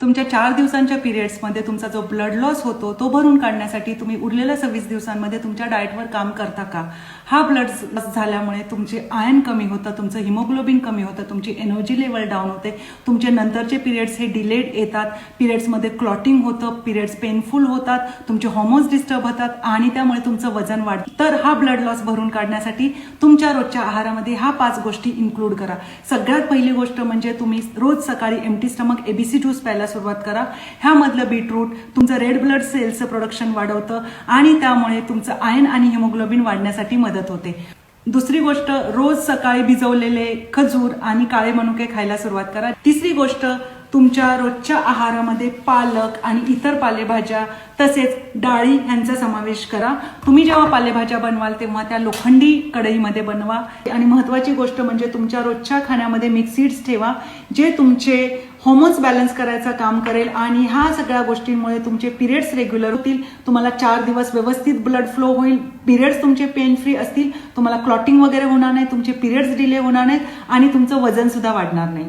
तुमच्या 4 दिवसांच्या पिरियड्समध्ये तुमचा जो ब्लड लॉस होतो तो भरून काढण्यासाठी तुम्ही उरलेल्या 26 दिवसांमध्ये तुमच्या डाएटवर काम करता का? हा ब्लड लॉस झाल्यामुळे तुमचे आयर्न कमी होतं, तुमचं हिमोग्लोबिन कमी होतं, तुमची एनर्जी लेवल डाऊन होते, तुमचे नंतरचे पिरियड्स हे डिलेड येतात, पिरियड्समध्ये क्लॉटिंग होतं, पिरियड्स पेनफुल होतात, तुमचे हॉर्मोन्स डिस्टर्ब होतात आणि त्यामुळे तुमचं वजन वाढतं. तर हा ब्लड लॉस भरून काढण्यासाठी तुमच्या रोजच्या आहारामध्ये ह्या 5 गोष्टी इन्क्लूड करा. सगळ्यात पहिली गोष्ट म्हणजे तुम्ही रोज सकाळी एम्प्टी स्टमक एबीसी ज्यूस प्यायला सुरुवात करा. ह्यामधलं बीटरूट तुमचं रेड ब्लड सेल्सचं प्रोडक्शन वाढवतं आणि त्यामुळे तुमचं आयर्न आणि हिमोग्लोबिन वाढण्यासाठी मदत होते. दुसरी गोष्ट, रोज सकाळी भिजवलेले खजूर आणि काळे मनुके खायला सुरुवात करा. तिसरी गोष्ट, तुमच्या रोजच्या आहारामध्ये पालक आणि इतर पालेभाज्या तसेच डाळी यांचा समावेश करा. तुम्ही जेव्हा पालेभाज्या बनवाल तेव्हा त्या लोखंडी कढईमध्ये बनवा. आणि महत्वाची गोष्ट म्हणजे तुमच्या रोजच्या खाण्यामध्ये मिक्स सीड्स ठेवा, जे तुमचे हॉर्मोन्स बॅलन्स करायचं काम करेल आणि ह्या सगळ्या गोष्टींमुळे तुमचे पिरियड्स रेग्युलर होतील, तुम्हाला 4 दिवस व्यवस्थित ब्लड फ्लो होईल, पिरियड्स तुमचे पेन फ्री असतील, तुम्हाला क्लॉटिंग वगैरे होणार नाही, तुमचे पिरियड्स डिले होणार नाहीत आणि तुमचं वजन सुद्धा वाढणार नाही.